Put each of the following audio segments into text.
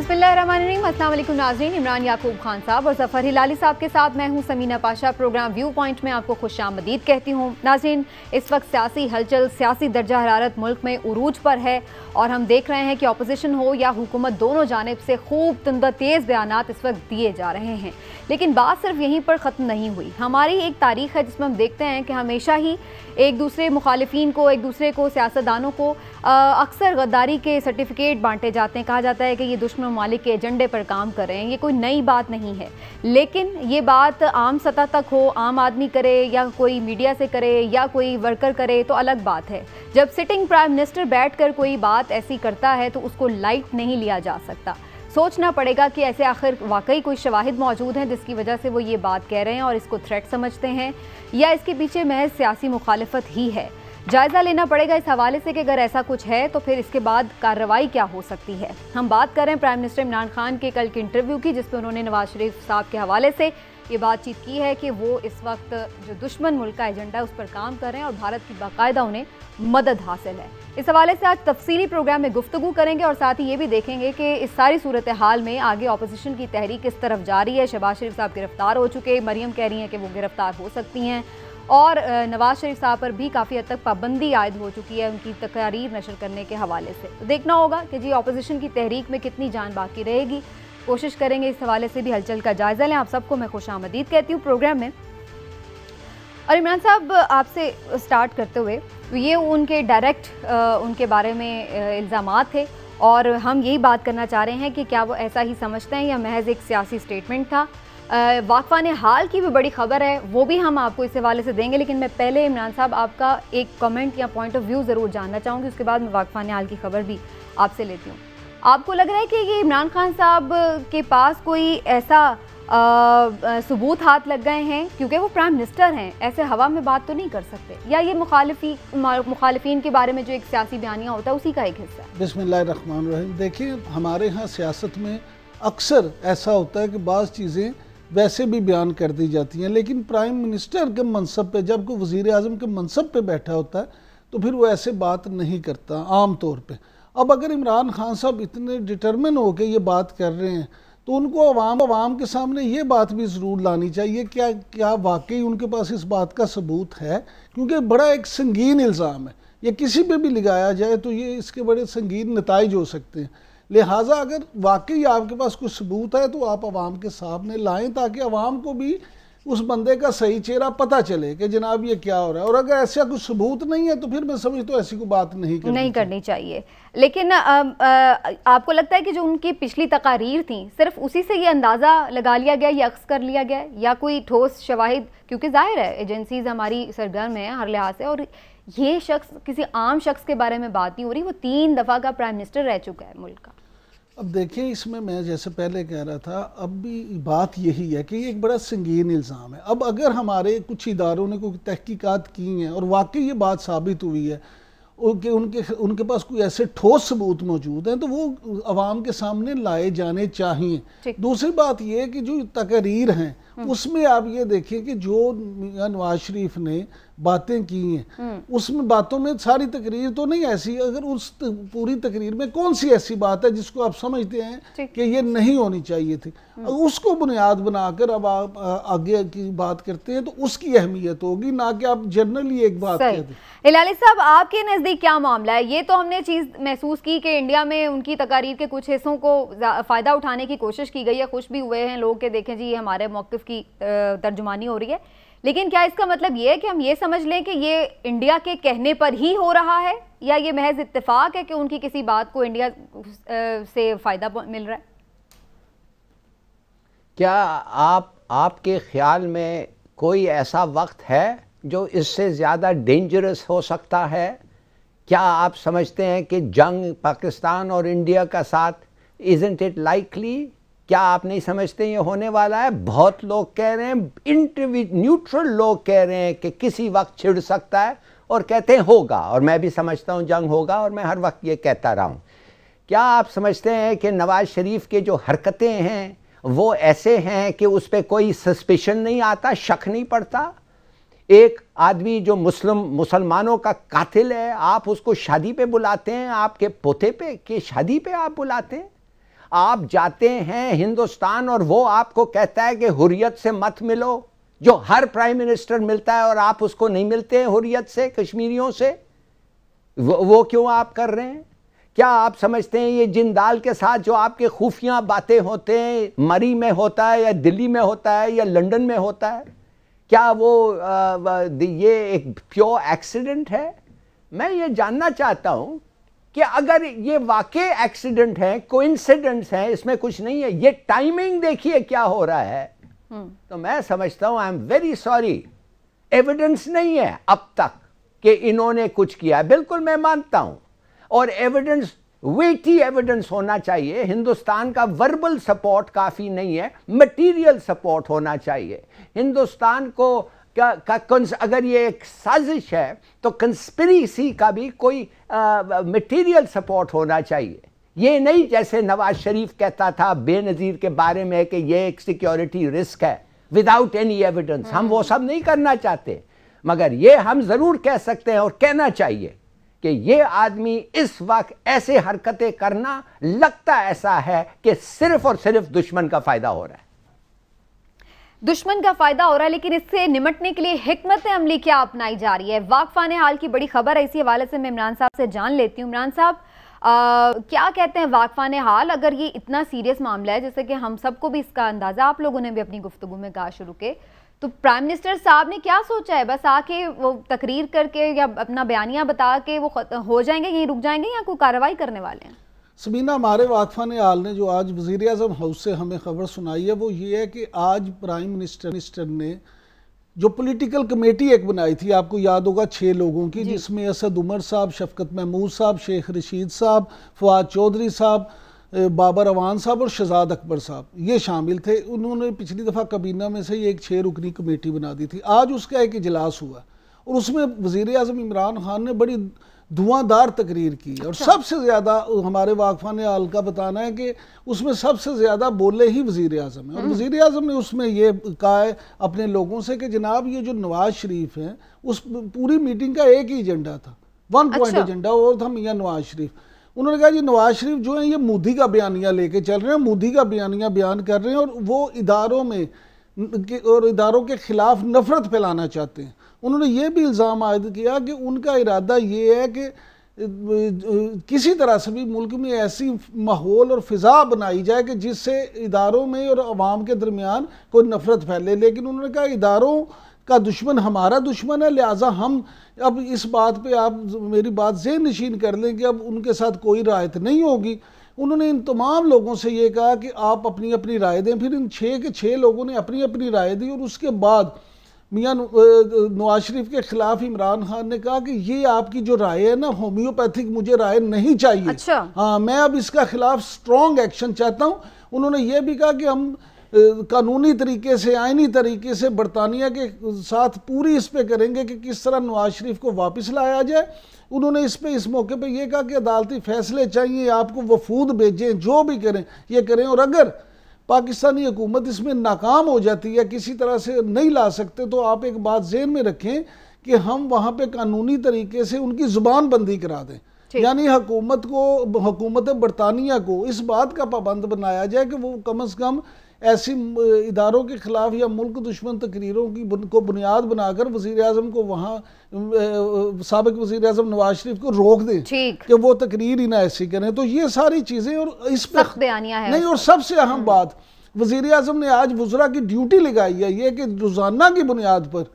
बिस्मिल्लाहिर्रहमानिर्रहीम। अस्सलाम वालेकुम नाज़रीन। इमरान याकूब खान साहब और ज़फ़र हिलाली साहब के साथ मैं हूं Samina Pasha. Programme viewpoint में आपको खुशामदीद कहती हूं। नाज़रीन, इस वक्त सियासी हलचल, सियासी दर्जा हरारत मुल्क में उरूज पर है और हम देख रहे हैं कि अपोजिशन हो या हुकूमत, दोनों जानिब से खूब तंदा तेज़ बयानात इस वक्त दिए जा रहे हैं। लेकिन बात सिर्फ यहीं पर ख़त्म नहीं हुई। हमारी एक तारीख़ है जिसमें हम देखते हैं कि हमेशा ही एक दूसरे मुखालिफिन को, एक दूसरे को, सियासतदानों को अक्सर गद्दारी के सर्टिफिकेट बांटे जाते हैं। कहा जाता है कि ये दुश्मन ममालिक के एजेंडे पर काम कर रहे हैं। ये कोई नई बात नहीं है, लेकिन ये बात आम सतह तक हो, आम आदमी करे या कोई मीडिया से करे या कोई वर्कर करे तो अलग बात है। जब सिटिंग प्राइम मिनिस्टर बैठकर कोई बात ऐसी करता है तो उसको लाइट नहीं लिया जा सकता। सोचना पड़ेगा कि ऐसे आखिर वाकई कोई शवाहिद मौजूद हैं जिसकी वजह से वो ये बात कह रहे हैं और इसको थ्रेट समझते हैं, या इसके पीछे महज सियासी मुखालिफत ही है। जायज़ा लेना पड़ेगा इस हवाले से कि अगर ऐसा कुछ है तो फिर इसके बाद कार्रवाई क्या हो सकती है। हम बात करें प्राइम मिनिस्टर इमरान खान के कल के इंटरव्यू की, जिस पर उन्होंने नवाज शरीफ साहब के हवाले से ये बातचीत की है कि वो इस वक्त जो दुश्मन मुल्क का एजेंडा है उस पर काम कर रहे हैं और भारत की बाकायदा उन्हें मदद हासिल है। इस हवाले से आज तफसीली प्रोग्राम में गुफ्तगू करेंगे और साथ ही ये भी देखेंगे कि इस सारी सूरत हाल में आगे अपोजिशन की तहरीक किस तरफ जा रही है। शहबाज शरीफ साहब गिरफ्तार हो चुके, मरियम कह रही हैं कि वो गिरफ्तार हो सकती हैं और नवाज शरीफ साहब पर भी काफ़ी हद तक पाबंदी आयद हो चुकी है उनकी तकारीर नशर करने के हवाले से। तो देखना होगा कि जी अपोजिशन की तहरीक में कितनी जान बाकी रहेगी। कोशिश करेंगे इस हवाले से भी हलचल का जायज़ा लें। आप सबको मैं खुशामदीद कहती हूँ प्रोग्राम में। और इमरान साहब, आपसे स्टार्ट करते हुए, ये उनके डायरेक्ट उनके बारे में इल्ज़ामात थे और हम यही बात करना चाह रहे हैं कि क्या वो ऐसा ही समझते हैं या महज एक सियासी स्टेटमेंट था। वाक़फ़ाने हाल की भी बड़ी ख़बर है, वो भी हम आपको इस हवाले से देंगे, लेकिन मैं पहले इमरान साहब आपका एक कमेंट या पॉइंट ऑफ व्यू ज़रूर जानना चाहूँगी। उसके बाद मैं वाक़फ़ाने हाल की ख़बर भी आपसे लेती हूँ। आपको लग रहा है कि ये इमरान खान साहब के पास कोई ऐसा सबूत हाथ लग गए हैं, क्योंकि वो प्राइम मिनिस्टर हैं, ऐसे हवा में बात तो नहीं कर सकते, या ये मुखालिफिन के बारे में जो एक सियासी बयानिया होता है उसी का एक हिस्सा है? बिस्मिल्लाहिर्रहमानिर्रहीम। देखिए, हमारे यहाँ सियासत में अक्सर ऐसा होता है कि बाज़ चीज़ें वैसे भी बयान कर दी जाती हैं, लेकिन प्राइम मिनिस्टर के मनसब पे, जब कोई वज़ीर आज़म के मनसब पे बैठा होता है तो फिर वो ऐसे बात नहीं करता आम तौर पे। अब अगर इमरान खान साहब इतने डिटरमिन हो के ये बात कर रहे हैं तो उनको अवाम के सामने ये बात भी ज़रूर लानी चाहिए क्या वाकई उनके पास इस बात का सबूत है, क्योंकि बड़ा एक संगीन इल्ज़ाम है। ये किसी पे भी लगाया जाए तो ये इसके बड़े संगीन नताइज हो सकते हैं। लिहाजा अगर वाकई आपके पास कुछ सबूत है तो आप आवाम के सामने लाएं, ताकि आवाम को भी उस बंदे का सही चेहरा पता चले कि जनाब ये क्या हो रहा है। और अगर ऐसा कुछ सबूत नहीं है तो फिर मैं समझता हूँ ऐसी कोई बात नहीं करनी चाहिए। लेकिन आपको लगता है कि जो उनकी पिछली तकारीर थी सिर्फ उसी से ये अंदाज़ा लगा लिया गया, ये अक्स कर लिया गया, या कोई ठोस शवाहिद? क्योंकि जाहिर है एजेंसीज हमारी सरगर्म है हर लिहाज से, और ये शख्स किसी आम शख्स के बारे में बात नहीं हो रही, वो 3 दफ़ा का प्राइम मिनिस्टर रह चुका है मुल्क का। अब देखिए, इसमें मैं जैसे पहले कह रहा था, अब भी बात यही है कि ये एक बड़ा संगीन इल्ज़ाम है। अब अगर हमारे कुछ इदारों ने कोई तहकीकात की हैं और वाकई ये बात साबित हुई है कि उनके पास कोई ऐसे ठोस सबूत मौजूद हैं तो वो आवाम के सामने लाए जाने चाहिए। दूसरी बात ये है कि जो तकरीर हैं उसमें आप ये देखिए कि जो नवाज शरीफ ने बातें की हैं उसमें बातों में सारी तकरीर तो नहीं ऐसी, अगर उस पूरी तकरीर में कौन सी ऐसी बात है जिसको आप समझते हैं कि ये नहीं होनी चाहिए थी, उसको बुनियाद बनाकर अब आप आगे की बात करते हैं तो उसकी अहमियत होगी, ना कि आप जनरली एक बात कहते हैं। हिलाली साहब, आपके नज़दीक क्या मामला है? ये तो हमने चीज़ महसूस की कि इंडिया में उनकी तकारीर के कुछ हिस्सों को फ़ायदा उठाने की कोशिश की गई है, खुश भी हुए हैं लोग कि देखें जी ये हमारे मौक़िफ़ की तर्जुमानी हो रही है, लेकिन क्या इसका मतलब ये है कि हम ये समझ लें कि ये इंडिया के कहने पर ही हो रहा है, या ये महज इत्तेफाक है कि उनकी किसी बात को इंडिया से फ़ायदा मिल रहा है? क्या आपके ख्याल में कोई ऐसा वक्त है जो इससे ज़्यादा डेंजरस हो सकता है? क्या आप समझते हैं कि जंग पाकिस्तान और इंडिया का साथ, इज़न्ट इट लाइकली? क्या आप नहीं समझते ये होने वाला है? बहुत लोग कह रहे हैं, न्यूट्रल लोग कह रहे हैं कि किसी वक्त छिड़ सकता है और कहते हैं होगा, और मैं भी समझता हूँ जंग होगा और मैं हर वक्त ये कहता रहा हूँ। क्या आप समझते हैं कि नवाज शरीफ के जो हरकतें हैं वो ऐसे हैं कि उस पर कोई सस्पिशन नहीं आता, शक नहीं पड़ता? एक आदमी जो मुसलमानों का कातिल है, आप उसको शादी पे बुलाते हैं, आपके पोते पे की शादी पे आप बुलाते हैं? आप जाते हैं हिंदुस्तान और वो आपको कहता है कि हुर्रियत से मत मिलो, जो हर प्राइम मिनिस्टर मिलता है और आप उसको नहीं मिलते हैं हुर्रियत से, कश्मीरियों से, वो क्यों आप कर रहे हैं? क्या आप समझते हैं ये जिंदाल के साथ जो आपके खुफिया बातें होते हैं, मरी में होता है या दिल्ली में होता है या लंदन में होता है, क्या वो ये एक प्योर एक्सीडेंट है? मैं ये जानना चाहता हूं कि अगर ये वाकई एक्सीडेंट है, कोइंसिडेंस है, इसमें कुछ नहीं है, ये टाइमिंग देखिए क्या हो रहा है, तो मैं समझता हूं I am very sorry, evidence नहीं है अब तक कि इन्होंने कुछ किया है। बिल्कुल मैं मानता हूं, और एविडेंस, वेटी एविडेंस होना चाहिए। हिंदुस्तान का वर्बल सपोर्ट काफी नहीं है, मटेरियल सपोर्ट होना चाहिए। हिंदुस्तान को अगर ये एक साजिश है तो कंस्पिरेसी का भी कोई मटेरियल सपोर्ट होना चाहिए। ये नहीं जैसे नवाज शरीफ कहता था बेनजीर के बारे में कि ये एक सिक्योरिटी रिस्क है विदाउट एनी एविडेंस। हम वो सब नहीं करना चाहते, मगर ये हम जरूर कह सकते हैं और कहना चाहिए कि ये आदमी इस वक्त ऐसे हरकतें करना लगता ऐसा है कि सिर्फ और सिर्फ दुश्मन का फायदा हो रहा है। दुश्मन का फायदा हो रहा है, लेकिन इससे निमटने के लिए हिकमत अमली क्या अपनाई जा रही है? वाकफाने हाल की बड़ी खबर है, इसी हवाले से मैं इमरान साहब से जान लेती हूँ। इमरान साहब, क्या कहते हैं वाकफाने हाल? अगर ये इतना सीरियस मामला है, जैसे कि हम सबको भी इसका अंदाजा, आप लोगों ने भी अपनी गुफ्तगू में कहा शुरू के, तो प्राइम मिनिस्टर साहब ने क्या सोचा है? बस आके वो तकरीर करके या अपना बयानिया बता के वो हो जाएंगे, यहीं रुक जाएंगे, या कोई कार्रवाई करने वाले हैं? सबीना, हमारे वाकफाने हाल ने जो आज वज़ीर आज़म हाउस से हमें खबर सुनाई है वो ये है कि आज प्राइम मिनिस्टर ने जो पॉलिटिकल कमेटी एक बनाई थी, आपको याद होगा 6 लोगों की, जिसमें असद उमर साहब, शफकत महमूद साहब, शेख रशीद साहब, फवाद चौधरी साहब, बाबर अवान साहब और शहजाद अकबर साहब, ये शामिल थे। उन्होंने पिछली दफ़ा काबीना में से एक 6 रुकनी कमेटी बना दी थी। आज उसका एक इजलास हुआ और उसमें वज़ीर आज़म इमरान खान ने बड़ी धुआंधार तकरीर की, और सबसे ज़्यादा हमारे वाकफाने हाल का बताना है कि उसमें सबसे ज़्यादा बोले ही वज़ीर आज़म है। और वज़ीर आज़म ने उसमें ये कहा है अपने लोगों से कि जनाब ये जो नवाज शरीफ हैं, उस पूरी मीटिंग का एक ही एजेंडा था, 1 पॉइंट एजेंडा, और था मियाँ नवाज शरीफ। उन्होंने कहा जी नवाज शरीफ जो है ये मोदी का बयानिया लेके चल रहे हैं, मोदी का बयानिया बयान कर रहे हैं, और वो इदारों में और इदारों के खिलाफ नफरत फैलाना चाहते हैं। उन्होंने ये भी इल्ज़ाम आयद किया कि उनका इरादा ये है कि किसी तरह से भी मुल्क में ऐसी माहौल और फ़िज़ा बनाई जाए कि जिससे इदारों में और अवाम के दरमियान कोई नफरत फैले। लेकिन उन्होंने कहा इदारों का दुश्मन हमारा दुश्मन है, लिहाजा हम अब इस बात पे आप मेरी बात ज़हन नशीन कर लें कि अब उनके साथ कोई रायत नहीं होगी। उन्होंने इन तमाम लोगों से ये कहा कि आप अपनी अपनी राय दें। फिर इन 6 के 6 लोगों ने अपनी अपनी राय दी, और उसके बाद मियाँ नवाज शरीफ के खिलाफ इमरान खान ने कहा कि ये आपकी जो राय है ना, होम्योपैथिक मुझे राय नहीं चाहिए। अच्छा। हाँ, मैं अब इसका खिलाफ स्ट्रॉन्ग एक्शन चाहता हूँ। उन्होंने ये भी कहा कि हम कानूनी तरीके से, आइनी तरीके से बरतानिया के साथ पूरी इस पे करेंगे कि किस तरह नवाज शरीफ को वापस लाया जाए। उन्होंने इस मौके पे ये कहा कि अदालती फैसले चाहिए, आपको वफूद भेजें, जो भी करें ये करें, और अगर पाकिस्तानी हुकूमत इसमें नाकाम हो जाती है, किसी तरह से नहीं ला सकते, तो आप एक बात ज़हन में रखें कि हम वहाँ पे कानूनी तरीके से उनकी ज़ुबान बंदी करा दें, यानी हुकूमत बरतानिया को इस बात का पाबंद बनाया जाए कि वो कम अज़ कम ऐसी इदारों के खिलाफ या मुल्क दुश्मन तकरीरों को बुनियाद बनाकर वज़ीर आज़म को वहाँ साबिक़ वज़ीर आज़म नवाज शरीफ को रोक दें कि वो तकरीर ही ना ऐसी करें। तो ये सारी चीज़ें, और इस पर नहीं, और सबसे अहम बात वज़ीर आज़म ने आज वज़रा की ड्यूटी लगाई है ये कि रोज़ाना की बुनियाद पर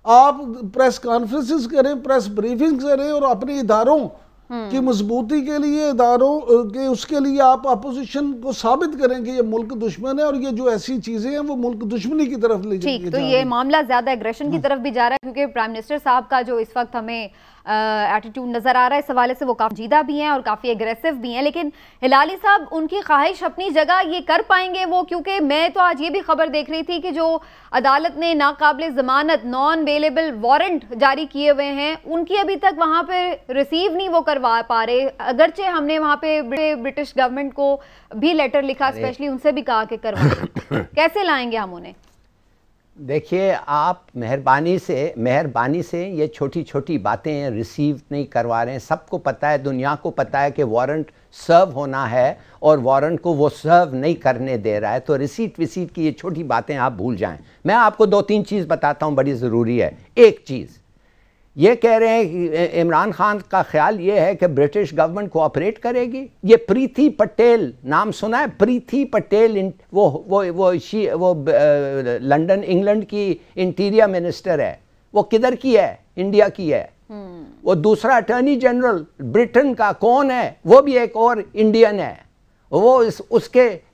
आप प्रेस कॉन्फ्रेंसेस करें, प्रेस ब्रीफिंग करें, और अपने इदारों की मजबूती के लिए, इदारों के उसके लिए आप अपोजिशन को साबित करें कि ये मुल्क दुश्मन है और ये जो ऐसी चीजें हैं वो मुल्क दुश्मनी की तरफ ले जाएगी। तो ये मामला ज्यादा एग्रेशन की तरफ भी जा रहा है, क्योंकि प्राइम मिनिस्टर साहब का जो इस वक्त हमें एटीट्यूड नजर आ रहा है, इस हवाले से वो काफी जीदा भी हैं और काफी एग्रेसिव भी हैं। लेकिन हिलाली साहब, उनकी ख्वाहिश अपनी जगह, ये कर पाएंगे वो? क्योंकि मैं तो आज ये भी खबर देख रही थी कि जो अदालत ने नाकाबिल जमानत नॉन अवेलेबल वारंट जारी किए हुए हैं, उनकी अभी तक वहां पे रिसीव नहीं वो करवा पा रहे। अगरचे हमने वहां पे ब्रिटिश गवर्नमेंट को भी लेटर लिखा, स्पेशली उनसे भी कहा कि करवाएं। कैसे लाएंगे हम उन्हें? देखिए, आप मेहरबानी से ये छोटी छोटी बातें रिसीव नहीं करवा रहे हैं। सबको पता है, दुनिया को पता है कि वारंट सर्व होना है और वारंट को वो सर्व नहीं करने दे रहा है। तो रिसीट विसीट की ये छोटी बातें आप भूल जाएं। मैं आपको 2-3 चीज़ बताता हूँ, बड़ी ज़रूरी है। एक चीज़ ये कह रहे हैं कि इमरान खान का ख्याल ये है कि ब्रिटिश गवर्नमेंट कोऑपरेट करेगी। ये प्रीति पटेल नाम सुना है? प्रीति पटेल वो लंदन इंग्लैंड की इंटीरियर मिनिस्टर है। वो किधर की है? इंडिया की है। वो दूसरा अटॉर्नी जनरल ब्रिटेन का कौन है? वो भी एक और इंडियन है। वो उसके,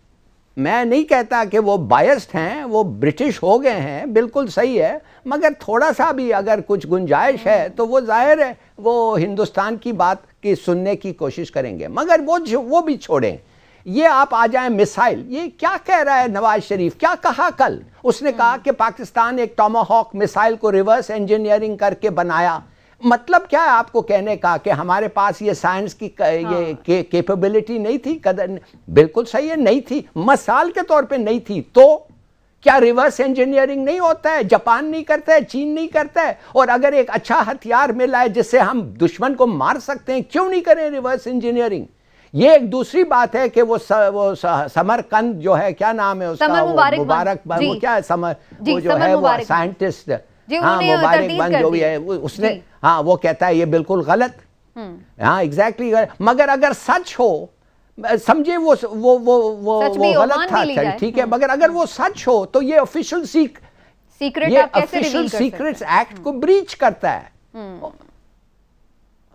मैं नहीं कहता कि वो बायस्ड हैं, वो ब्रिटिश हो गए हैं, बिल्कुल सही है, मगर थोड़ा सा भी अगर कुछ गुंजाइश है तो वो जाहिर है वो हिंदुस्तान की बात की सुनने की कोशिश करेंगे। मगर वो भी छोड़ें। ये आप आ जाएं मिसाइल, ये क्या कह रहा है नवाज शरीफ? क्या कहा कल? उसने कहा कि पाकिस्तान एक टॉमाहॉक मिसाइल को रिवर्स इंजीनियरिंग करके बनाया। मतलब क्या है आपको कहने का कि हमारे पास ये साइंस की ये कैपेबिलिटी नहीं थी? कदर बिल्कुल सही है, नहीं थी, मिसाल के तौर पे नहीं थी। तो क्या रिवर्स इंजीनियरिंग नहीं होता है? जापान नहीं करता है, चीन नहीं करता है? और अगर एक अच्छा हथियार मिला है जिससे हम दुश्मन को मार सकते हैं, क्यों नहीं करें रिवर्स इंजीनियरिंग? ये एक दूसरी बात है कि वो समरकंद जो है, क्या नाम है उसका, मुबारक वो क्या है, वो जो है वो साइंटिस्ट, हाँ मुबारकबंद जो भी है, उसने, हाँ वो कहता है ये बिल्कुल गलत। हाँ एग्जैक्टली। मगर अगर सच हो, समझे वो गलत था, चल ठीक है, मगर अगर वो सच हो तो ये ऑफिशियल सीक्रेट्स एक्ट को ब्रीच करता है।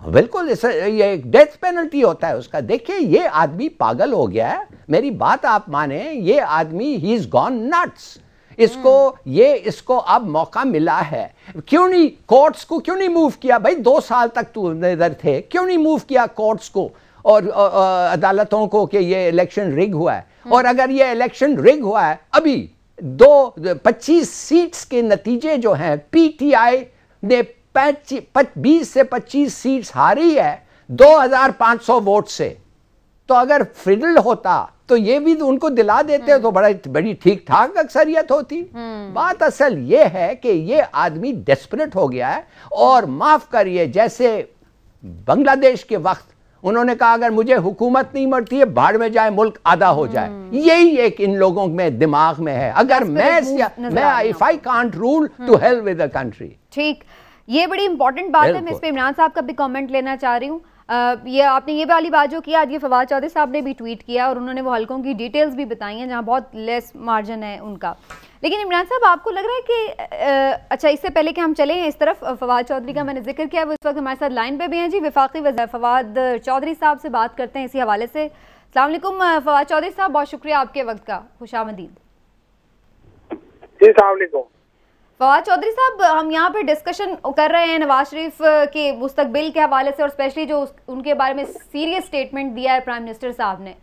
बिल्कुल, ये एक डेथ पेनल्टी होता है उसका। देखिए ये आदमी पागल हो गया है, मेरी बात आप माने, ये आदमी ही इज गॉन नट्स। इसको अब मौका मिला है, क्यों नहीं कोर्ट्स को क्यों नहीं मूव किया भाई? 2 साल तक तू इधर थे, क्यों नहीं मूव किया कोर्ट्स को और अदालतों को कि ये इलेक्शन रिग हुआ है? और अगर ये इलेक्शन रिग हुआ है, अभी 25 सीट्स के नतीजे जो हैं, पीटीआई ने 20 से 25 सीट्स हारी है 2500 वोट से। तो अगर फिडल होता तो ये भी उनको दिला देते तो बड़ी ठीक ठाक अक्सरियत होती। बात असल ये है कि ये आदमी डेस्परेट हो गया है। और माफ करिए, जैसे बांग्लादेश के वक्त उन्होंने कहा अगर मुझे हुकूमत नहीं मिलती है, भाड़ में जाए मुल्क आधा हो जाए, यही एक इन लोगों में दिमाग में है। अगर मैं if I can't rule, to hell with the country. ठीक, ये बड़ी इंपॉर्टेंट बात है। मैं इस पे इमरान साहब का भी कमेंट लेना चाह रही हूँ। ये आपने ये वाली बात जो किया, आज ये फवाद चौधरी साहब ने भी ट्वीट किया और उन्होंने वो हलकों की डिटेल्स भी बताई हैं जहाँ बहुत लेस मार्जिन है उनका। लेकिन इमरान साहब, आपको लग रहा है कि अच्छा, इससे पहले कि हम चलें इस तरफ, फवाद चौधरी का मैंने जिक्र किया, वो इस वक्त हमारे साथ लाइन पे भी हैं जी। वफाकी वज़ीर फवाद चौधरी साहब से बात करते हैं इसी हवाले से। अस्सलाम वालेकुम फवाद चौधरी साहब, बहुत शुक्रिया आपके वक्त का, खुशामदीद। जी अस्सलाम वालेकुम। फवाद चौधरी साहब, हम यहाँ पे डिस्कशन कर रहे हैं नवाज शरीफ के मुस्तकबिल के हवाले से और स्पेशली जो उनके बारे में सीरियस स्टेटमेंट दिया है प्राइम मिनिस्टर साहब ने।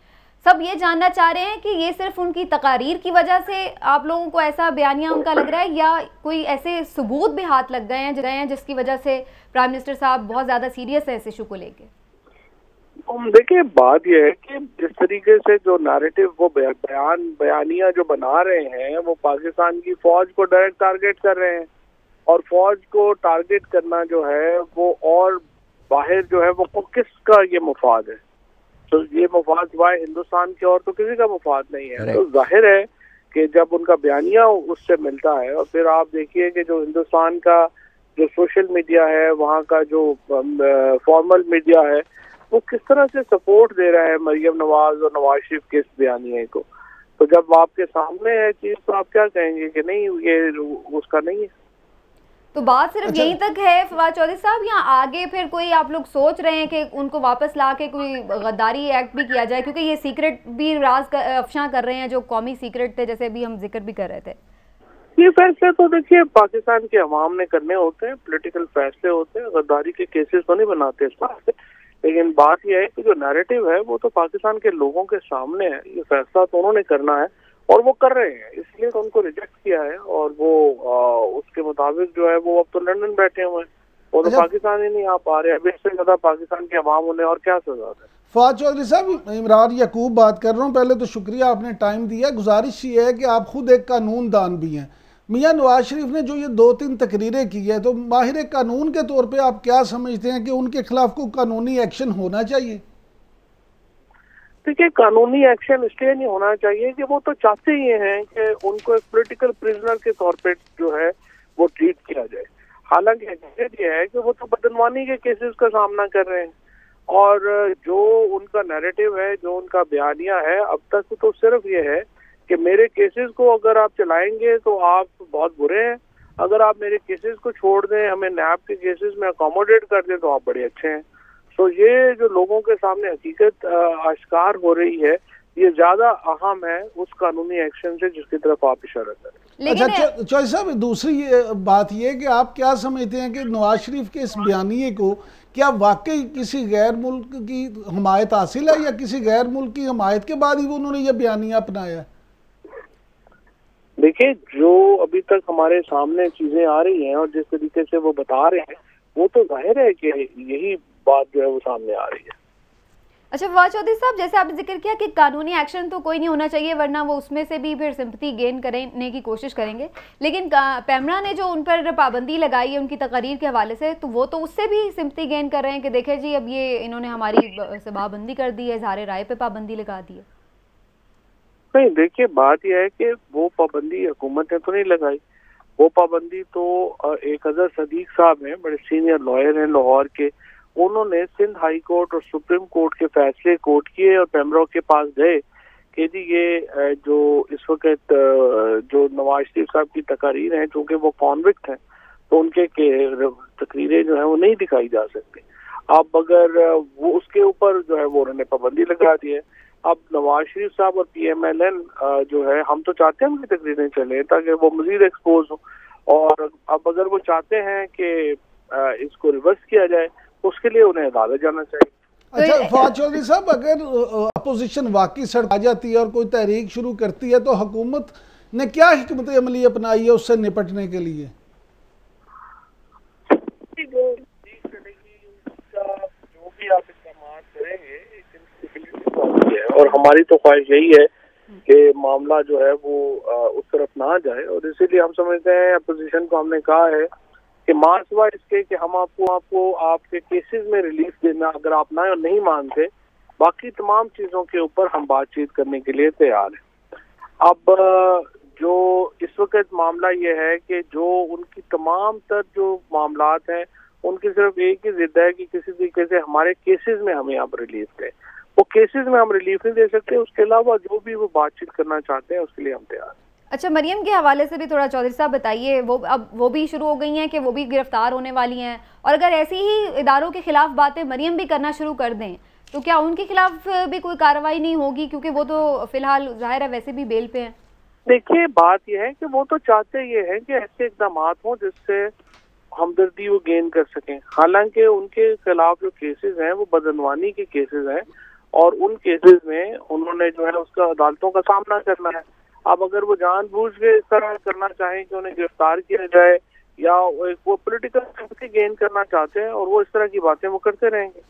सब ये जानना चाह रहे हैं कि ये सिर्फ उनकी तकारीर की वजह से आप लोगों को ऐसा बयानिया उनका लग रहा है, या कोई ऐसे सबूत भी हाथ लग गए हैं जिसकी वजह से प्राइम मिनिस्टर साहब बहुत ज़्यादा सीरियस है इस इशू को लेकर? देखिए, बात यह है कि जिस तरीके से जो नैरेटिव वो बयानिया जो बना रहे हैं, वो पाकिस्तान की फौज को डायरेक्ट टारगेट कर रहे हैं। और फौज को टारगेट करना जो है वो, और बाहर जो है वो किसका ये मुफाद है? तो ये मुफाद सिवाय हिंदुस्तान के और तो किसी का मुफाद नहीं है। तो जाहिर है कि जब उनका बयानिया उससे मिलता है, और फिर आप देखिए कि जो हिंदुस्तान का जो सोशल मीडिया है, वहाँ का जो फॉर्मल मीडिया है, वो किस तरह से सपोर्ट दे रहा है मरियम नवाज और नवाज शरीफ के इस बयानिए को। तो जब आपके सामने है चीज, तो आप क्या कहेंगे कि नहीं ये उसका नहीं है? तो बात सिर्फ यहीं तक है फवाद चौधरी साहब, या आगे फिर कोई आप लोग सोच रहे हैं कि उनको वापस ला के कोई गद्दारी एक्ट भी किया जाए? क्योंकि ये सीक्रेट भी राज अफशा कर रहे हैं जो कौमी सीक्रेट थे, जैसे भी हम जिक्र भी कर रहे थे। ये फैसले तो देखिए पाकिस्तान के अवाम ने करने होते हैं, पॉलिटिकल फैसले होते हैं, गद्दारी के केसेस तो नहीं बनाते इस बात से। लेकिन बात यह है कि जो नैरेटिव है वो तो पाकिस्तान के लोगों के सामने है। ये फैसला तो उन्होंने करना है और वो कर रहे हैं, इसलिए तो उनको रिजेक्ट किया है। और वो उसके मुताबिक जो है वो अब तो लंदन बैठे हुए हैं, वो तो पाकिस्तान ही नहीं आ पा रहे। अब इससे ज्यादा पाकिस्तान के अवाम उन्हें और क्या सजा है? फवाद चौधरी साहब, इमरान याकूब बात कर रहा हूँ। पहले तो शुक्रिया, आपने टाइम दिया। गुजारिश ये है कि आप खुद एक कानून दान भी हैं, मियां नवाज शरीफ ने जो ये 2-3 तकरीरें की है, तो माहिर कानून के तौर पे आप क्या समझते हैं कि उनके खिलाफ कोई कानूनी एक्शन होना चाहिए? देखिए, कानूनी एक्शन इसलिए नहीं होना चाहिए कि वो तो चाहते ही हैं कि उनको एक पॉलिटिकल प्रिजनर के तौर पे जो है वो ट्रीट किया जाए। हालांकि हकीकत ये है कि वो तो बदनवानी के केसेस का सामना कर रहे हैं, और जो उनका नैरेटिव है, जो उनका बयानिया है अब तक, तो सिर्फ ये है कि मेरे केसेस को अगर आप चलाएंगे तो आप बहुत बुरे हैं, अगर आप मेरे केसेस को छोड़ दें, हमें नैब के केसेस में अकोमोडेट कर दें तो आप बड़े अच्छे हैं। तो ये जो लोगों के सामने हकीकत आश्कार हो रही है, ये ज्यादा अहम है उस कानूनी एक्शन से जिसकी तरफ आप इशारा करें। अच्छा चौधरी साहब, दूसरी बात ये कि आप क्या समझते हैं कि नवाज शरीफ के इस बयानिए को क्या वाकई किसी गैर मुल्क की हमायत हासिल है, या किसी गैर मुल्क की हमायत के बाद ही वो उन्होंने ये बयानिया अपनाया? देखिए, जो अभी तक हमारे सामने चीजें आ रही हैं और जिस तरीके से वो बता रहे हैं, वो तो जाहिर है कि यही बात जो है वो सामने आ रही है। अच्छा फवाद चौधरी साहब, जैसे आपने जिक्र किया कि कानूनी एक्शन तो कोई नहीं होना चाहिए, वरना वो उसमें से भी फिर सिंपैथी गेन करने की कोशिश करेंगे, लेकिन पैमरा ने जो उन पर पाबंदी लगाई है उनकी तकरीर के हवाले से, तो वो तो उससे भी सिंपैथी गेन कर रहे हैं कि देखें जी अब ये इन्होंने हमारी सभाबंदी कर दी है, इज़हार राय पे पाबंदी लगा दी है। नहीं, देखिए, बात यह है कि वो पाबंदी हुकूमत ने तो नहीं लगाई, वो पाबंदी तो एक अजहर सदीक साहब हैं, बड़े सीनियर लॉयर हैं लाहौर के, उन्होंने सिंध हाई कोर्ट और सुप्रीम कोर्ट के फैसले कोर्ट किए और पैमरा के पास गए कि जी ये जो इस वक्त जो नवाज शरीफ साहब की तकारीर हैं, चूंकि वो कॉन्विक्ट हैं तो उनके तकरीरें जो है वो नहीं दिखाई जा सकती। अब अगर वो उसके ऊपर जो है वो उन्होंने पाबंदी लगा दी है। अब नवाज शरीफ साहब और PMLN जो है, हम तो चाहते हैं उनकी तकरीरें चले ताकि वो मजीद एक्सपोज हो, और अब अगर वो चाहते हैं कि इसको रिवर्स किया जाए तो उसके लिए उन्हें अदालत जाना चाहिए। अच्छा फवाद चौधरी साहब, अगर अपोजिशन वाकई सड़क आ जाती है और कोई तहरीक शुरू करती है तो हुकूमत ने क्या हिकमत अमली अपनाई है उससे निपटने के लिए? जो भी आप इस्तेमाल करेंगे और हमारी तो ख्वाहिश यही है कि मामला जो है वो उस तरफ ना जाए, और इसीलिए हम समझते हैं, अपोजिशन को हमने कहा है कि मार्चवा इसके कि हम आपको आपके केसेस में रिलीफ देना अगर आप ना नहीं मानते, बाकी तमाम चीज़ों के ऊपर हम बातचीत करने के लिए तैयार हैं। अब जो इस वक्त मामला ये है कि जो उनकी तमाम तर जो मामलात हैं उनकी सिर्फ एक ही जिद है कि किसी तरीके से हमारे केसेस में हमें आप रिलीफ दें। वो केसेस में हम रिलीफ नहीं दे सकते, उसके अलावा जो भी वो बातचीत करना चाहते हैं उसके लिए हम तैयार हैं। अच्छा, मरियम के हवाले से भी थोड़ा चौधरी साहब बताइए, वो अब वो भी शुरू हो गई हैं कि वो भी गिरफ्तार होने वाली हैं, और अगर ऐसी ही इदारों के खिलाफ बातें मरियम भी करना शुरू कर दें तो क्या उनके खिलाफ भी कोई कार्रवाई नहीं होगी, क्योंकि वो तो फिलहाल जाहिर है वैसे भी बेल पे हैं? देखिए, बात यह है कि वो तो चाहते ये हैं कि ऐसे इकदाम हों जिससे हमदर्दी वो गेन कर सकें। हालांकि उनके खिलाफ जो केसेस हैं वो बदनवानी के केसेस हैं, और उन केसेस में उन्होंने जो है उसका अदालतों का सामना करना है। अब अगर वो जानबूझ के इस तरह करना चाहें कि उन्हें गिरफ्तार किया जाए, या वो पॉलिटिकल सिंपैथी गेन करना चाहते हैं, और वो इस तरह की बातें वो करते रहेंगे।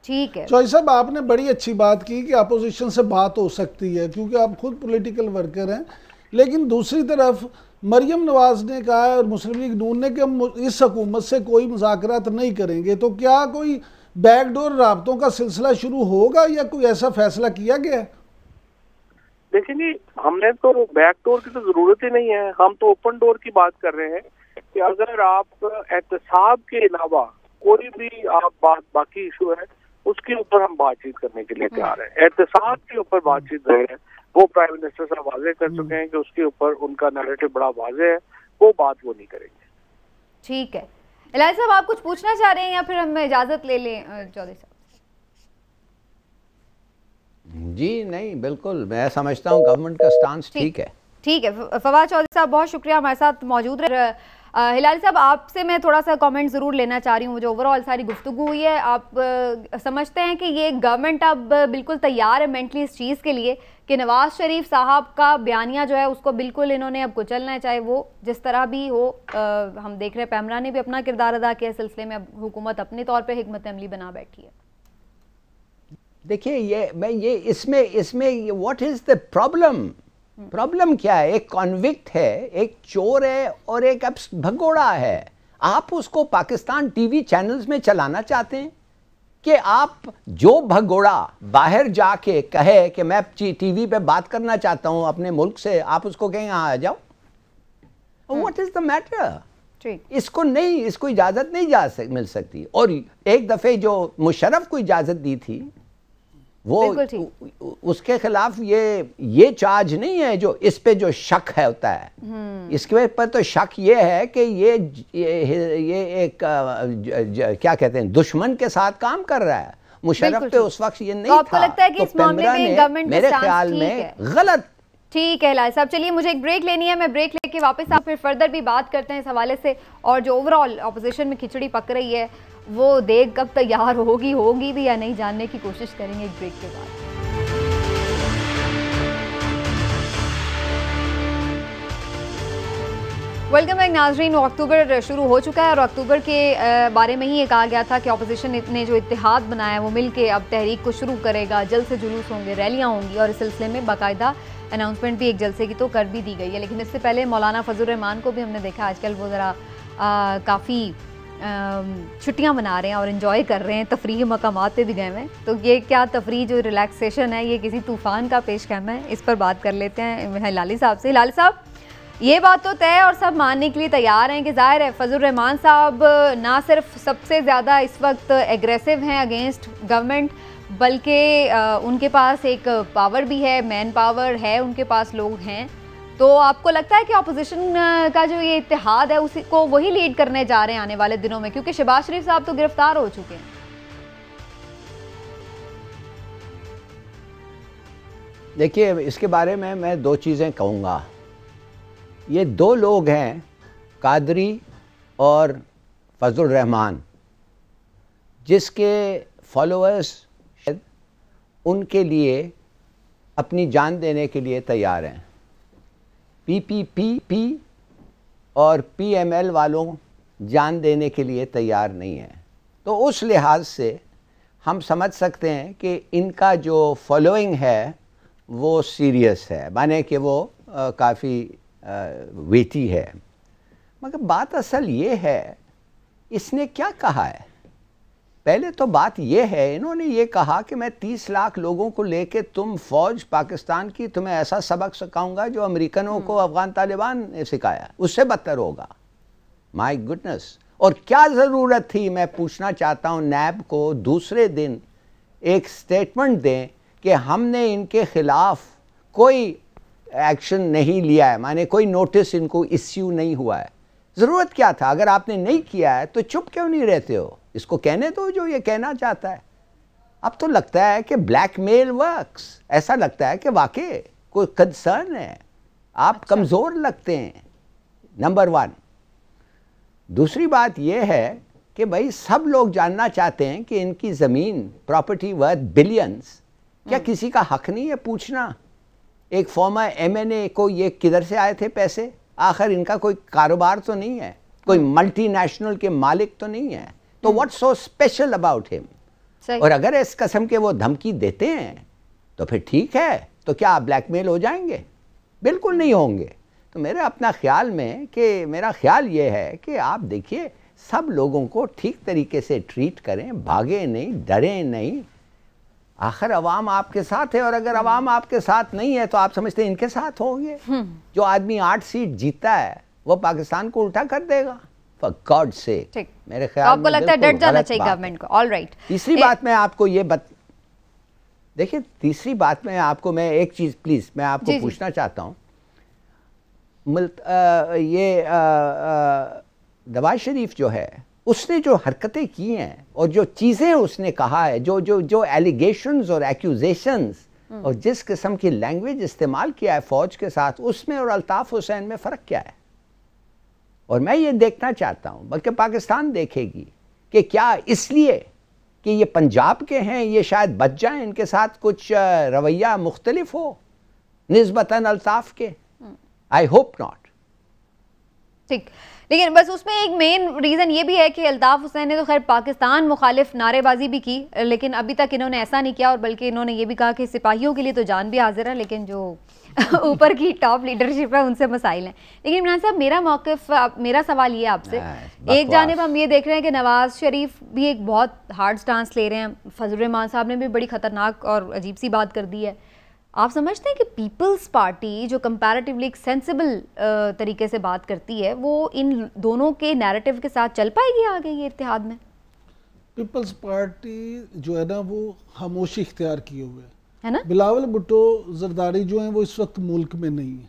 ठीक है चौधरी साहब, आपने बड़ी अच्छी बात की कि अपोजिशन से बात हो सकती है क्योंकि आप खुद पॉलिटिकल वर्कर हैं, लेकिन दूसरी तरफ मरियम नवाज ने कहा है और मुस्लिम लीग नून ने कि हम इस हुकूमत से कोई मुज़ाकरात नहीं करेंगे, तो क्या कोई बैकडोर राब्तों का सिलसिला शुरू होगा या कोई ऐसा फैसला किया गया है? देखिए जी, हमने तो बैकडोर की तो जरूरत ही नहीं है, हम तो ओपन डोर की बात कर रहे हैं कि अगर आप एहतसाब के अलावा कोई भी आप बाकी इशू है उसके ऊपर हम बातचीत करने के लिए तैयार हैं। एहतसाब के ऊपर बातचीत रहे हैं, वो प्राइम मिनिस्टर साहब वाजे कर चुके हैं कि उसके ऊपर उनका नैरेटिव बड़ा वाजे है, वो बात वो नहीं करेंगे। ठीक है, इलाही साहब आप कुछ पूछना चाह रहे हैं या फिर हम इजाजत ले लें चौधरी साहब? जी नहीं, बिल्कुल मैं समझता हूँ गवर्नमेंट का स्टांस ठीक है। ठीक है फवाद चौधरी साहब, बहुत शुक्रिया हमारे साथ मौजूद रहे। हिलाली साहब, आपसे मैं थोड़ा सा कमेंट ज़रूर लेना चाह रही हूँ। जो ओवरऑल सारी गुफ्तगू हुई है, आप समझते हैं कि ये गवर्नमेंट अब बिल्कुल तैयार है मेंटली इस चीज़ के लिए कि नवाज शरीफ साहब का बयानिया जो है उसको बिल्कुल इन्होंने अब कुचलना है, चाहे वो जिस तरह भी हो। हम देख रहे हैं पैमरा ने भी अपना किरदार अदा किया इस सिलसिले में, अब हुकूमत अपने तौर पर हिकमत अमली बना बैठी है। देखिए, ये इसमें what is the problem? Problem क्या है? एक कॉन्विक्ट है, एक चोर है और एक भगोड़ा है। आप उसको पाकिस्तान टीवी चैनल्स में चलाना चाहते हैं कि आप जो भगोड़ा बाहर जाके कहे कि मैं टीवी पे बात करना चाहता हूं अपने मुल्क से, आप उसको कहें यहाँ आ जाओ? What is the matter? इसको नहीं, इसको इजाजत नहीं मिल सकती। और एक दफे जो मुशर्रफ को इजाजत दी थी वो उसके खिलाफ ये चार्ज नहीं है जो इस पे जो शक है होता है। इसके पर तो शक ये है कि ये एक क्या कहते हैं, दुश्मन के साथ काम कर रहा है। मुशर्रफ पे उस वक्त ये नहीं था। आपको लगता है कि इस मामले में गवर्नमेंट मेरे ख्याल में गलत? ठीक है लाल साहब, चलिए मुझे एक ब्रेक लेनी है, मैं ब्रेक लेके वापस आप फिर फर्दर भी बात करते हैं इस हवाले से। और जो ओवरऑल अपोजिशन में खिचड़ी पक रही है वो देख कब तैयार होगी भी या नहीं, जानने की कोशिश करेंगे एक ब्रेक के बाद। वेलकम बैक नाजरीन। अक्टूबर शुरू हो चुका है और अक्टूबर के बारे में ही ये कहा गया था कि अपोजिशन ने जो इत्तेहाद बनाया वो मिल के अब तहरीक को शुरू करेगा। जल्द से जुलूस होंगे, रैलियाँ होंगी और इस सिलसिले में बाकायदा अनाउंसमेंट भी एक जलसे की तो कर भी दी गई है। लेकिन इससे पहले मौलाना फजल रहमान को भी हमने देखा आजकल वो ज़रा काफ़ी छुट्टियां मना रहे हैं और इन्जॉय कर रहे हैं, तफरीही मकामात पे भी गए हैं। तो ये क्या तफरीह जो रिलैक्सेशन है ये किसी तूफ़ान का पेशखम है? इस पर बात कर लेते हैं हिलाली साहब से। हिलाली साहब, ये बात तो तय और सब मानने के लिए तैयार हैं कि ज़ाहिर है फजल रहमान साहब ना सिर्फ सबसे ज़्यादा इस वक्त एग्रेसिव हैं अगेंस्ट गवर्नमेंट, बल्कि उनके पास एक पावर भी है, मैन पावर है, उनके पास लोग हैं। तो आपको लगता है कि अपोजिशन का जो ये इत्तेहाद है उसी को वही लीड करने जा रहे हैं आने वाले दिनों में, क्योंकि शहबाज शरीफ साहब तो गिरफ्तार हो चुके हैं? देखिए, इसके बारे में मैं दो चीज़ें कहूँगा। ये दो लोग हैं, कादरी और फजल रहमान, जिसके फॉलोअर्स उनके लिए अपनी जान देने के लिए तैयार हैं। पीपीपी और पीएमएल वालों जान देने के लिए तैयार नहीं हैं। तो उस लिहाज से हम समझ सकते हैं कि इनका जो फॉलोइंग है वो सीरियस है, माने कि वो काफ़ी वेटी है। मगर बात असल ये है, इसने क्या कहा है? पहले तो बात ये है, इन्होंने ये कहा कि मैं 30 लाख लोगों को लेके तुम फौज पाकिस्तान की, तुम्हें ऐसा सबक सिखाऊंगा जो अमेरिकनों को अफगान तालिबान ने सिखाया, उससे बदतर होगा। My goodness. और क्या ज़रूरत थी, मैं पूछना चाहता हूँ, नैब को दूसरे दिन एक स्टेटमेंट दें कि हमने इनके ख़िलाफ़ कोई एक्शन नहीं लिया है, माने कोई नोटिस इनको इश्यू नहीं हुआ है। ज़रूरत क्या था? अगर आपने नहीं किया है तो चुप क्यों नहीं रहते हो? इसको कहने दो जो ये कहना चाहता है। अब तो लगता है कि ब्लैकमेल वर्क्स, ऐसा लगता है कि वाकई कोई कंसर्न है। आप कमज़ोर लगते हैं, नंबर 1। दूसरी बात यह है कि भाई सब लोग जानना चाहते हैं कि इनकी ज़मीन, प्रॉपर्टी वर्थ बिलियंस, क्या किसी का हक नहीं है पूछना? एक फॉर्मर एमएनए को ये किधर से आए थे पैसे? आखिर इनका कोई कारोबार तो नहीं है, कोई मल्टीनेशनल के मालिक तो नहीं है। तो what so special about him? और अगर इस कसम के वो धमकी देते हैं तो फिर ठीक है, तो क्या आप ब्लैकमेल हो जाएंगे? बिल्कुल नहीं होंगे। तो मेरे अपना ख्याल में कि मेरा ख्याल ये है कि आप देखिए, सब लोगों को ठीक तरीके से ट्रीट करें, भागे नहीं, डरें नहीं। आखिर अवाम आपके साथ है, और अगर अवाम आपके साथ नहीं है तो आप समझते हैं इनके साथ होंगे? जो आदमी 8 सीट जीतता है वो पाकिस्तान को उल्टा कर देगा? For God's sake, मेरे ख्याल आपको लगता है डट जाना चाहिए गवर्नमेंट को? All right. तीसरी बात मैं आपको ये देखिए, तीसरी बात में आपको मैं एक चीज़ प्लीज़ मैं आपको पूछना चाहता हूँ। ये नवाज शरीफ जो है, उसने जो हरकतें की हैं और जो चीज़ें उसने कहा है, जो एलिगेशंस और एक्यूजेशंस और जिस किस्म की लैंग्वेज इस्तेमाल किया है फ़ौज के साथ, उसमें और अल्ताफ़ हुसैन में फ़र्क क्या है? और मैं ये देखना चाहता हूँ, बल्कि पाकिस्तान देखेगी कि क्या इसलिए कि ये पंजाब के हैं ये शायद बच जाएं, इनके साथ कुछ रवैया मुख्तलिफ हो निस्बतन अल्ताफ़ के? I hope not. ठीक, लेकिन बस उसमें एक मेन रीज़न ये भी है कि अल्ताफ़ हुसैन ने तो खैर पाकिस्तान मुखालिफ नारेबाजी भी की, लेकिन अभी तक इन्होंने ऐसा नहीं किया, और बल्कि इन्होंने ये भी कहा कि सिपाहियों के लिए तो जान भी हाजिर है, लेकिन जो ऊपर की टॉप लीडरशिप है उनसे मसाइल हैं। लेकिन इमरान साहब, मेरा सवाल ये आपसे, एक जानिब हम ये देख रहे हैं कि नवाज शरीफ भी एक बहुत हार्ड स्टांस ले रहे हैं, फजल रहमान साहब ने भी बड़ी ख़तरनाक और अजीब सी बात कर दी है। आप समझते हैं कि पीपल्स पार्टी जो कंपैरेटिवली एक सेंसिबल तरीके से बात करती है, वो इन दोनों के नैरेटिव के साथ चल पाएगी आगे ये इत्तेहाद में? पीपल्स पार्टी जो है ना वो खामोशी इख्तियार किए हुए है ना। बिलावल भुट्टो जरदारी जो हैं वो इस वक्त मुल्क में नहीं है।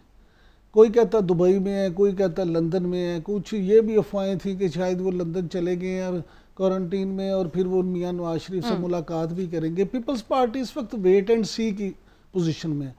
कोई कहता दुबई में है, कोई कहता लंदन में है, कुछ ये भी अफवाहें थी कि शायद वो लंदन चले गए हैं और क्वारंटीन में, और फिर वो मियां नवाज शरीफ से मुलाकात भी करेंगे। पीपल्स पार्टी इस वक्त वेट एंड सी की पोजीशन में,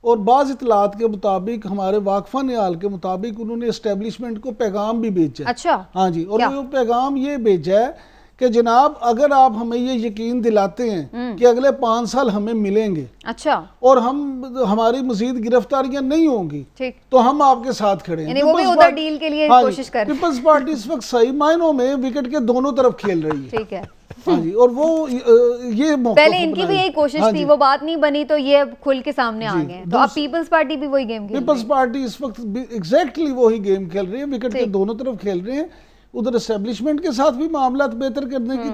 और बाज़ इतलात के मुताबिक, हमारे वाकफा निहाल के मुताबिक, उन्होंने एस्टेब्लिशमेंट को पैगाम भी भेजा है। अच्छा, हाँ जी, और वो पैगाम ये भेजा है कि जनाब अगर आप हमें ये यकीन दिलाते हैं कि अगले 5 साल हमें मिलेंगे, अच्छा, और हमारी मजीद गिरफ्तारियां नहीं होंगी, ठीक, तो हम आपके साथ खड़े हैं। वो भी उधर डील के लिए कोशिश कर रहे हैं। पीपल्स पार्टी इस वक्त सही मायनों में विकेट के दोनों तरफ खेल रही है। ठीक है, हाँ जी, और वो ये पहले इनकी भी यही कोशिश थी, वो बात नहीं बनी, तो ये खुल के सामने आ गए। तो अब पीपल्स पार्टी भी वही गेम खेल रही है। पीपल्स पार्टी इस वक्त एग्जैक्टली वही गेम खेल रही है, विकेट के दोनों तरफ खेल रहे हैं। उधर एस्टेब्लिशमेंट के साथ भी मामला बेहतर करने की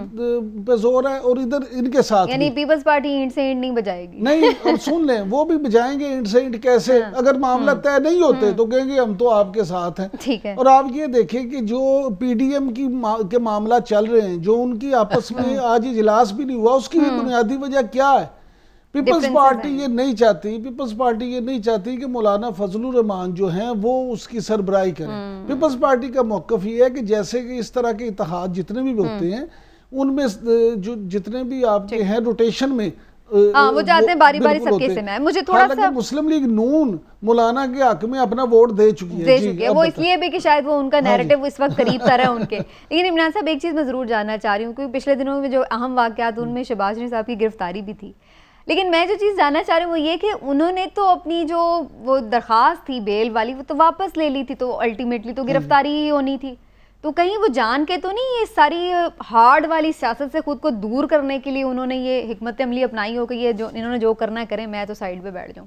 पे जोर है, और इधर इनके साथ, यानी पीपल्स पार्टी ईंट से ईंट नहीं बजाएगी। नहीं, और सुन लें, वो भी बजाएंगे ईंट से ईंट कैसे? अगर मामला तय नहीं होते तो कहेंगे हम तो आपके साथ हैं। ठीक है। और आप ये देखें कि जो पीडीएम के मामला चल रहे हैं, जो उनकी आपस में आज इजलास भी नहीं हुआ, उसकी बुनियादी वजह क्या है? पीपल्स पार्टी ये नहीं चाहती, पीपल्स पार्टी ये नहीं चाहती कि मौलाना फजलुर रहमान जो हैं वो उसकी सरबराही करें। पीपल्स पार्टी का मौक़िफ़ ये है कि जैसे कि इस तरह के इत्तेहाद जितने भी होते हैं, उनमें जो जितने भी आपके हैं रोटेशन में, वो चाहते हैं बारी बारी सबके से। मैं मुझे थोड़ा सा, मुस्लिम लीग नून मौलाना के हक में अपना वोट दे चुकी है, वो इसलिए भी कि शायद वो उनका नैरेटिव इस वक्त करीब तर है उनके। लेकिन इमरान साहब, एक चीज़ मैं ज़रूर जानना चाह रही हूँ, क्योंकि पिछले दिनों में जो अहम वाक़यात, उनमें शहबाज शरीफ साहब की गिरफ्तारी भी थी। लेकिन मैं जो चीज़ जानना चाह रही हूँ वो ये कि उन्होंने तो अपनी जो वो दरख्वास्त थी बेल वाली, वो तो वापस ले ली थी, तो अल्टीमेटली तो गिरफ्तारी ही होनी थी। तो कहीं वो जान के तो नहीं ये सारी हार्ड वाली सियासत से खुद को दूर करने के लिए उन्होंने ये हिकमत अमली अपनाई हो कि ये जो इन्होंने जो करना है करें, मैं तो साइड पे बैठ जाऊँ,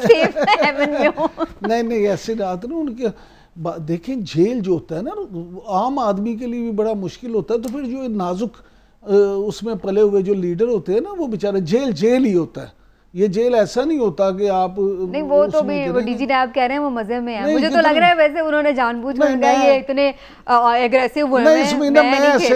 सेफ हेवन में हूँ? नहीं, ऐसी बात ना, उनके देखें जेल जो होता है ना, आम आदमी के लिए भी बड़ा मुश्किल होता है, तो फिर जो नाजुक उसमें पले हुए जो लीडर होते हैं ना, वो बेचारे जेल ही होता है। ये जेल ऐसा नहीं होता कि आप नहीं, वो तो भी वो डीजी नायब कह रहे हैं वो मजे में है। मुझे तो लग रहा है वैसे उन्होंने जानबूझकर ये इतने एग्रेसिव हुए हैं।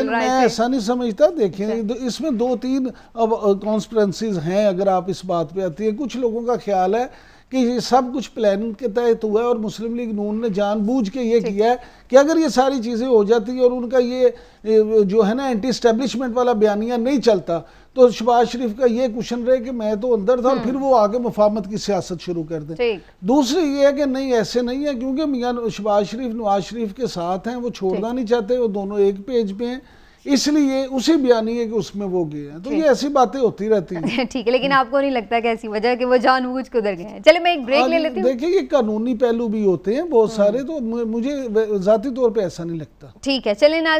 मैं ऐसा नहीं समझता। देखें, इसमें 2-3 कॉन्स्पिरेंसीज हैं। अगर आप इस बात पे आती है, कुछ लोगों का ख्याल है कि ये सब कुछ प्लानिंग के तहत हुआ है और मुस्लिम लीग नून ने जानबूझ के ये किया है कि अगर ये सारी चीज़ें हो जाती और उनका ये जो है ना एंटी एस्टेब्लिशमेंट वाला बयानिया नहीं चलता, तो शहबाज शरीफ का ये क्वेश्चन रहे कि मैं तो अंदर था, और फिर वो आगे मुफाहमत की सियासत शुरू कर दें। दूसरी ये है कि नहीं, ऐसे नहीं है, क्योंकि मियां शहबाज शरीफ नवाज शरीफ के साथ हैं, वो छोड़ना नहीं चाहते, वो दोनों एक पेज पे हैं, इसलिए उसी बयानी कि उसमें वो गए हैं। तो ये ऐसी बातें होती रहती हैं। ठीक है, लेकिन आपको नहीं लगता कि ऐसी वजह कि वो जानबूझ के उधर गए हैं? चले मैं एक ब्रेक ले लेती हूँ। देखिए, ये कानूनी पहलू भी होते हैं बहुत सारे, तो मुझे जाती तौर पे ऐसा नहीं लगता। ठीक है, चले ना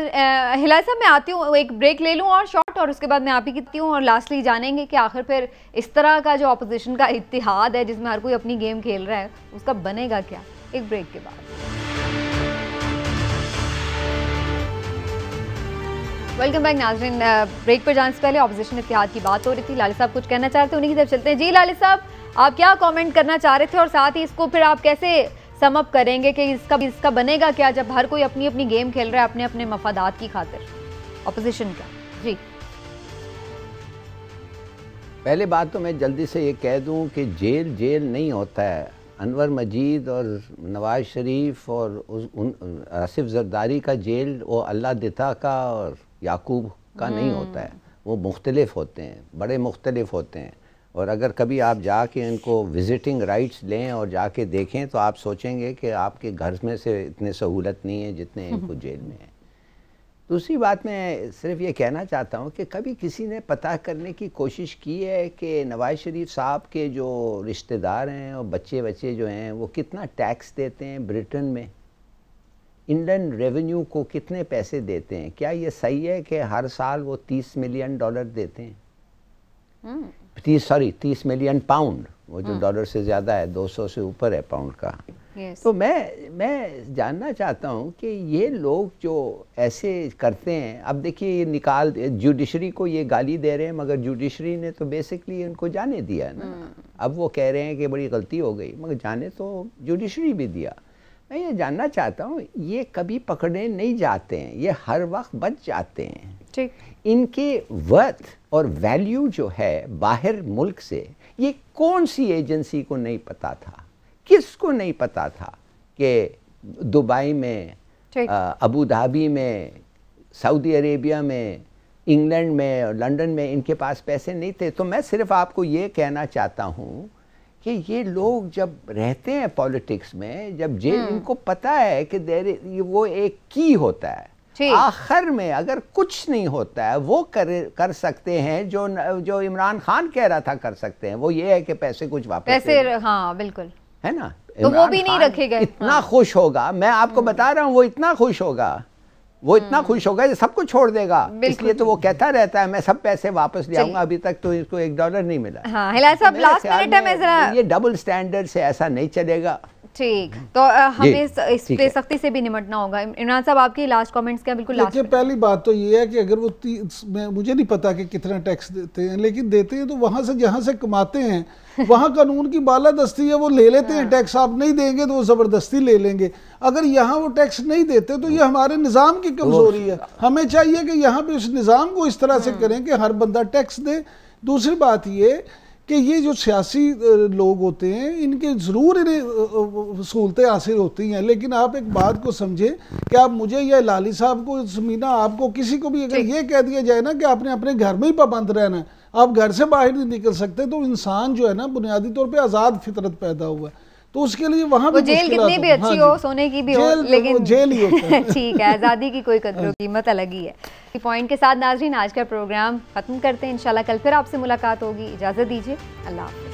हिलाल साहब, मैं आती हूँ, एक ब्रेक ले लूँ और शॉर्ट, और उसके बाद मैं आप ही कहती हूँ, और लास्टली जानेंगे कि आखिर फिर इस तरह का जो अपोजिशन का इत्तेहाद है जिसमें हर कोई अपनी गेम खेल रहा है, उसका बनेगा क्या? एक ब्रेक के बाद। वेलकम बैक नाज़रीन। ब्रेक पर जाने से पहले ऑपोजिशन इत्तेहाद की बात हो रही थी, लाली साहब कुछ कहना चाहते हैं, उन्हीं की तरफ चलते हैं। जी लाली साहब, आप क्या कमेंट करना चाह रहे थे, और साथ ही इसको फिर आप कैसे सम अप करेंगे कि इसका बनेगा क्या जब हर कोई अपनी अपनी गेम खेल रहा है अपने अपने मफादात की खातिर ऑपोजिशन का? जी, पहले बात तो मैं जल्दी से ये कह दूं कि जेल नहीं होता है। अनवर मजीद और नवाज शरीफ और आसिफ जरदारी का जेल वो अल्लाह दिता का और याकूब का नहीं होता है, वो मुख्तलिफ होते हैं, बड़े मुख्तलिफ होते हैं। और अगर कभी आप जाके इनको विज़िटिंग राइट्स लें और जाके देखें तो आप सोचेंगे कि आपके घर में से इतने सहूलत नहीं है जितने इनको जेल में है। दूसरी बात मैं सिर्फ ये कहना चाहता हूँ कि कभी किसी ने पता करने की कोशिश की है कि नवाज शरीफ साहब के जो रिश्तेदार हैं और बच्चे जो हैं वो कितना टैक्स देते हैं ब्रिटेन में? इंडियन रेवेन्यू को कितने पैसे देते हैं? क्या ये सही है कि हर साल वो $30 मिलियन देते हैं? 30 मिलियन पाउंड, वो जो डॉलर से ज़्यादा है, 200 से ऊपर है पाउंड का। तो मैं जानना चाहता हूँ कि ये लोग जो ऐसे करते हैं, अब देखिए ये निकाल, जुडिशरी को ये गाली दे रहे हैं, मगर जुडिशरी ने तो बेसिकली उनको जाने दिया ना। अब वो कह रहे हैं कि बड़ी गलती हो गई, मगर जाने तो जुडिशरी भी दिया। मैं ये जानना चाहता हूँ, ये कभी पकड़े नहीं जाते हैं, ये हर वक्त बच जाते हैं। ठीक, इनके वर्थ और वैल्यू जो है बाहर मुल्क से, ये कौन सी एजेंसी को नहीं पता था, किसको नहीं पता था कि दुबई में, अबू धाबी में, सऊदी अरेबिया में, इंग्लैंड में और लंदन में इनके पास पैसे नहीं थे। तो मैं सिर्फ आपको ये कहना चाहता हूँ कि ये लोग जब रहते हैं पॉलिटिक्स में, जब जेल, इनको पता है कि वो एक की होता है, आखिर में अगर कुछ नहीं होता है वो कर सकते हैं जो इमरान खान कह रहा था कर सकते हैं, वो ये है कि पैसे कुछ वापस दे। हाँ बिल्कुल, है ना। तो वो भी नहीं रखे गए। इतना खुश होगा, मैं आपको बता रहा हूँ, वो इतना खुश होगा, वो इतना खुश होगा कि सब कुछ छोड़ देगा। इसलिए तो वो कहता रहता है मैं सब पैसे वापस ले आऊंगा। अभी तक तो इसको $1 नहीं मिला। हाँ, हिलाल साहब लास्ट मिनट है, मैं जरा, ये डबल स्टैंडर्ड से ऐसा नहीं चलेगा। ठीक, तो हमें इस पे सख्ती से भी निपटना होगा। इमरान साहब आपकी लास्ट कमेंट्स क्या? बिल्कुल लास्ट। पहली बात तो ये है कि अगर वो मुझे नहीं पता कि कितना टैक्स देते हैं, लेकिन देते हैं तो वहां से जहां से कमाते हैं वहां कानून की बालादस्ती है, वो ले लेते हैं टैक्स। आप नहीं देंगे तो वो जबरदस्ती ले लेंगे। अगर यहाँ वो टैक्स नहीं देते तो ये हमारे निज़ाम की कमजोरी है। हमें चाहिए कि यहाँ पे उस निज़ाम को इस तरह से करें कि हर बंदा टैक्स दे। दूसरी बात ये कि ये जो सियासी लोग होते हैं, इनके ज़रूर इन्हें सहूलतें हासिल होती हैं, लेकिन आप एक बात को समझें कि आप मुझे या लाली साहब को, समीना आपको, किसी को भी अगर ये कह दिया जाए ना कि आपने अपने घर में ही पाबंद रहना है, आप घर से बाहर नहीं निकल सकते, तो इंसान जो है ना बुनियादी तौर पे आज़ाद फितरत पैदा हुआ है, तो उसके लिए वहाँ पे जेल कितनी भी अच्छी हो, सोने की भी हो, लेकिन जेल ही होता है। ठीक है, आज़ादी की कोई कदर कीमत अलग ही है। पॉइंट के साथ नाज़रीन आज का प्रोग्राम खत्म करते हैं। इंशाल्लाह कल फिर आपसे मुलाकात होगी। इजाज़त दीजिए, अल्लाह हाफ़िज़।